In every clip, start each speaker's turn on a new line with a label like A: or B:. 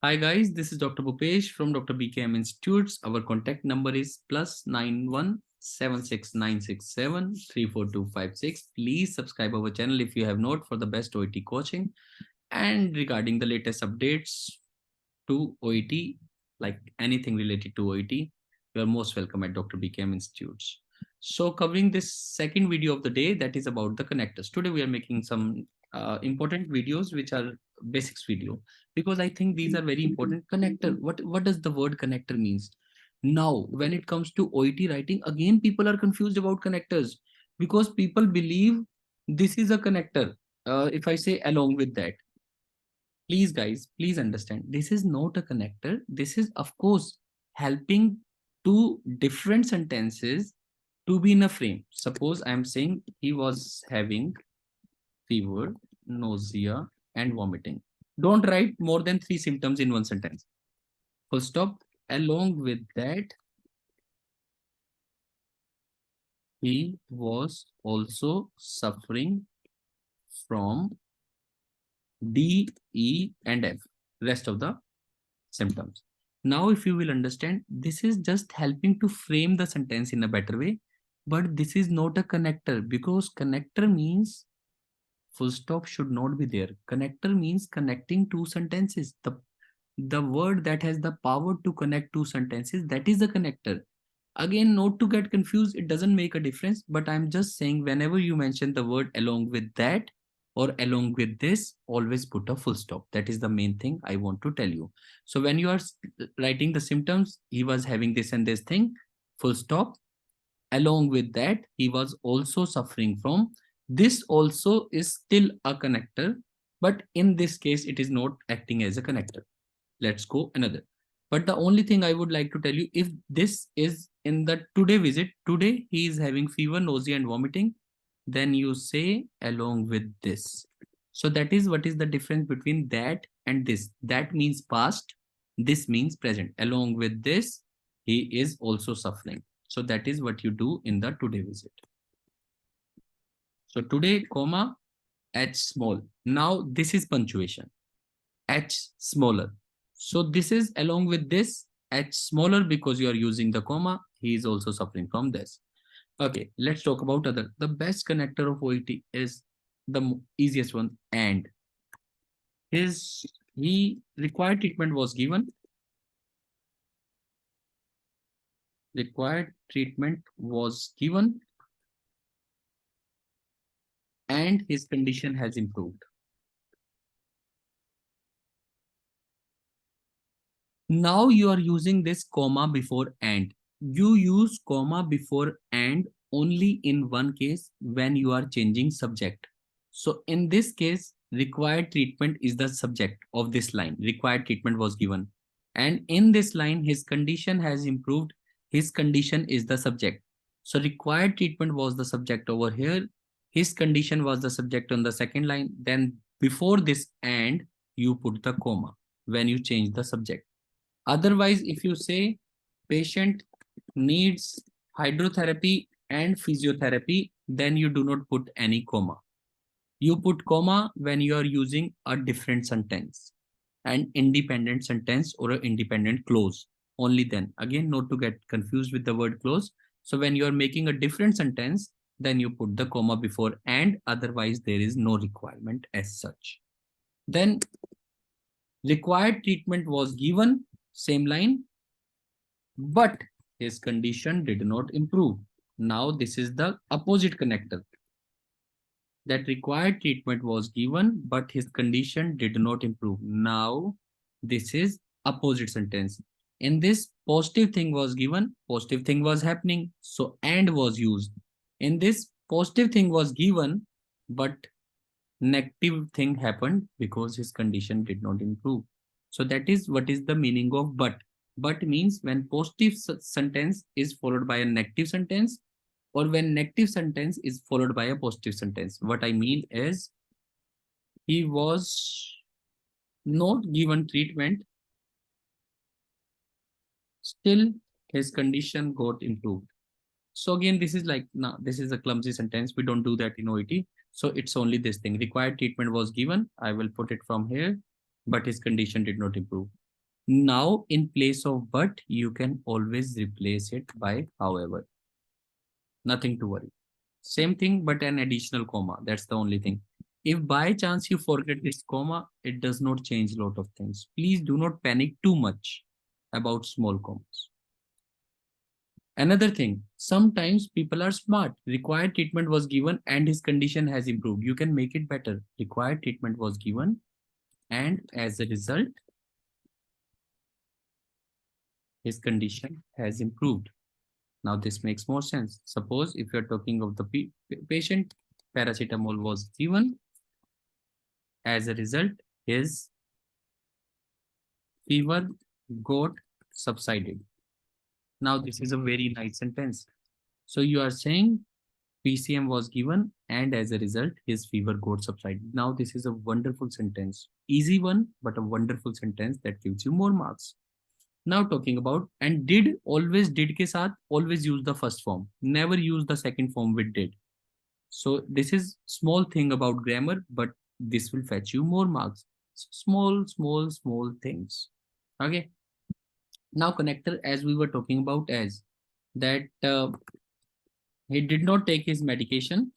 A: Hi guys, this is Dr. Bhupesh from Dr. BKM Institutes. Our contact number is +91 76 967 34256. Please subscribe our channel if you have not for the best OET coaching. And regarding the latest updates to OET, like anything related to OET, you are most welcome at Dr. BKM Institutes. So covering this second video of the day, that is about the connectors. Today we are making some important videos which are basics video, because I think these are very important. Connector, what does the word connector means? Now when it comes to OET writing, again people are confused about connectors, because people believe this is a connector. If I say along with that, please guys, please understand, this is not a connector. This is of course helping two different sentences to be in a frame. Suppose I am saying he was having fever, nausea, and vomiting. Don't write more than 3 symptoms in one sentence. Full stop. Along with that, he was also suffering from D, E, and F, rest of the symptoms. Now, if you will understand, this is just helping to frame the sentence in a better way, but this is not a connector, because connector means full stop should not be there. Connector means connecting two sentences. The word that has the power to connect two sentences, that is the connector. Again, not to get confused, it doesn't make a difference, but I'm just saying whenever you mention the word along with that or along with this, always put a full stop. That is the main thing I want to tell you. So when you are writing the symptoms, he was having this and this thing, full stop. Along with that, he was also suffering from this. Also is still a connector, but in this case it is not acting as a connector. Let's go another. But the only thing I would like to tell you, if this is in the today visit, today he is having fever, nausea, and vomiting, then you say along with this. So that is what is the difference between that and this. That means past, this means present. Along with this, he is also suffering. So that is what you do in the today visit. So today, comma, H small. Now this is punctuation. H smaller. So this is along with this, H smaller, because you are using the comma. He is also suffering from this. Okay, let's talk about other. The best connector of OET is the easiest one, and he required treatment was given. Required treatment was given, and his condition has improved. Now you are using this comma before and. You use comma before and only in one case, when you are changing subject. So in this case, required treatment is the subject of this line. Required treatment was given. And in this line, his condition has improved. His condition is the subject. So required treatment was the subject over here. His condition was the subject on the second line. Then before this and, you put the comma when you change the subject. Otherwise, if you say patient needs hydrotherapy and physiotherapy, then you do not put any comma. You put comma when you are using a different sentence, an independent sentence or an independent clause. Only then. Again, not to get confused with the word clause. So when you are making a different sentence, then you put the comma before and, otherwise there is no requirement as such. Then required treatment was given, same line, but his condition did not improve. Now this is the opposite connector. That required treatment was given, but his condition did not improve. Now this is opposite sentence. In this, positive thing was given, positive thing was happening, so and was used. In this, positive thing was given, but negative thing happened because his condition did not improve. So that is what is the meaning of but. But means when positive sentence is followed by a negative sentence, or when negative sentence is followed by a positive sentence. What I mean is, he was not given treatment, still his condition got improved. So again, this is like, no, this is a clumsy sentence. We don't do that in OET. So it's only this thing. Required treatment was given. I will put it from here, but his condition did not improve. Now, in place of but, you can always replace it by however. Nothing to worry. Same thing, but an additional comma. That's the only thing. If by chance you forget this comma, it does not change a lot of things. Please do not panic too much about small commas. Another thing, sometimes people are smart. Required treatment was given and his condition has improved. You can make it better. Required treatment was given and as a result, his condition has improved. Now this makes more sense. Suppose if you're talking of the patient, paracetamol was given. As a result, his fever got subsided. Now this is a very nice sentence. So you are saying PCM was given and as a result, his fever got subsided. Now this is a wonderful sentence. Easy one, but a wonderful sentence that gives you more marks. Now talking about and did always did ke saath always use the first form. Never use the second form with did. So this is small thing about grammar, but this will fetch you more marks. Small things. Okay. Now connector, as we were talking about, as that he did not take his medication.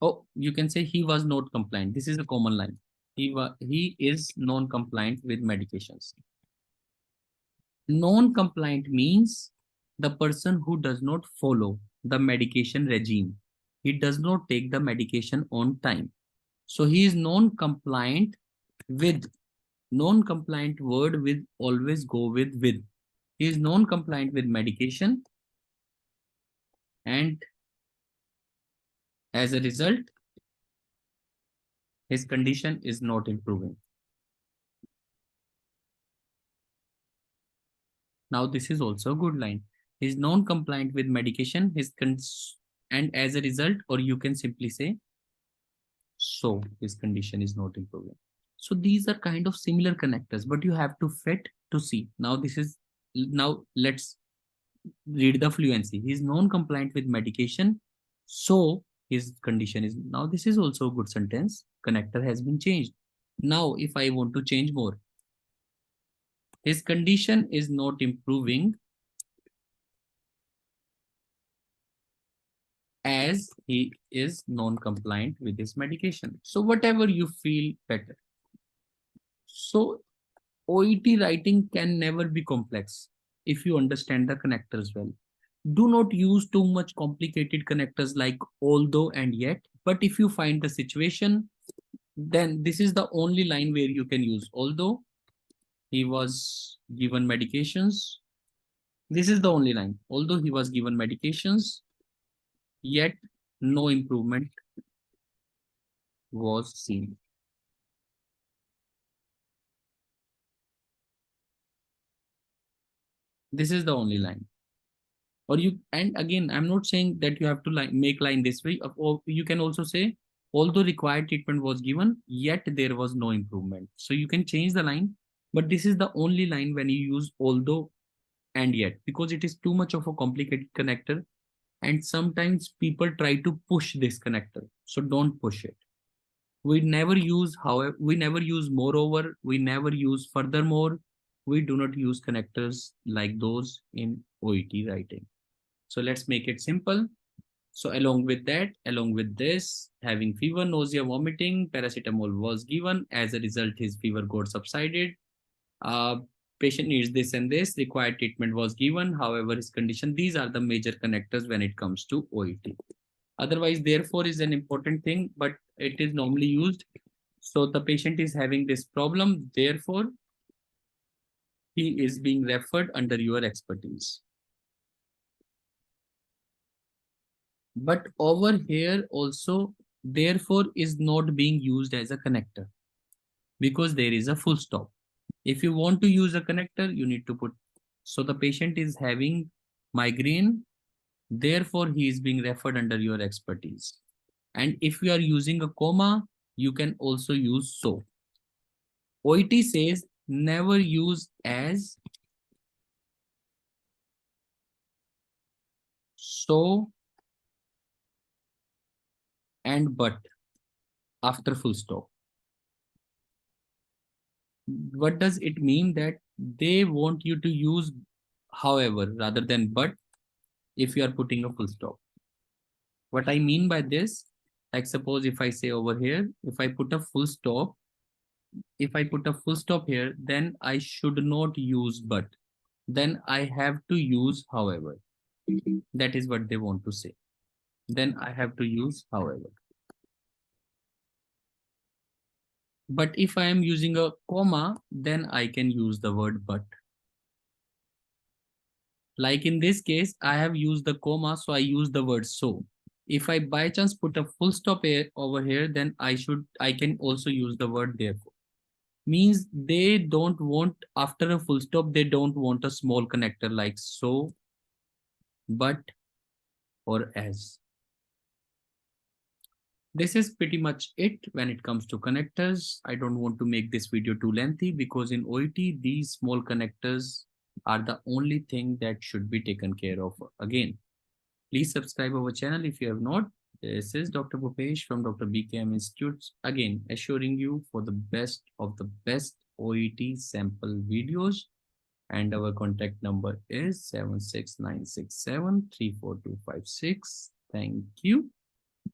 A: Oh, you can say he was not compliant. This is a common line. He is non-compliant with medications. Non-compliant means the person who does not follow the medication regime. He does not take the medication on time. So he is non-compliant with. Non-compliant word with always go with. He is non-compliant with medication and as a result, his condition is not improving. Now this is also a good line. He is non-compliant with medication, and as a result, or you can simply say, so his condition is not improving. So these are kind of similar connectors, but you have to fit to see. Now let's read the fluency. He is non-compliant with medication, so his condition is. Now this is also a good sentence. Connector has been changed. Now if I want to change more, his condition is not improving as he is non-compliant with his medication. So whatever you feel better. So OET writing can never be complex if you understand the connectors well. Do not use too much complicated connectors like although and yet, but if you find the situation, then this is the only line where you can use although he was given medications. This is the only line. Although he was given medications, yet no improvement was seen. This is the only line. Or you, and again, I'm not saying that you have to make line this way, or you can also say, although required treatment was given, yet there was no improvement. So you can change the line, but this is the only line when you use although and yet, because it is too much of a complicated connector. And sometimes people try to push this connector. So don't push it. We never use, however, we never use moreover, we never use furthermore. We do not use connectors like those in OET writing. So let's make it simple. So along with that, along with this, having fever, nausea, vomiting, paracetamol was given. As a result, his fever got subsided. Uh, Patient needs this and this, required treatment was given. However, his condition, these are the major connectors when it comes to OET. Otherwise, therefore is an important thing, but it is normally used. So the patient is having this problem, therefore, he is being referred under your expertise. But over here also, therefore is not being used as a connector because there is a full stop. If you want to use a connector, you need to put, so the patient is having migraine, therefore he is being referred under your expertise. And if you are using a comma, you can also use so. OIT says never use as, so, and but after full stop. What does it mean? That they want you to use however rather than but if you are putting a full stop. What I mean by this, like suppose if I say over here, if I put a full stop, if I put a full stop here, then I should not use but. Then I have to use however. That is what they want to say. Then I have to use however. But if I am using a comma, then I can use the word but. Like in this case, I have used the comma, so I use the word so. If I by chance put a full stop here over here, then I can also use the word therefore. Means they don't want, after a full stop, they don't want a small connector like so, but, or as. This is pretty much it when it comes to connectors. I don't want to make this video too lengthy because in OET, these small connectors are the only thing that should be taken care of. Again, please subscribe our channel if you have not. This is Dr. Bhupesh from Dr. BKM Institute. Again, assuring you for the best of the best OET sample videos. And our contact number is 76967 34256. Thank you.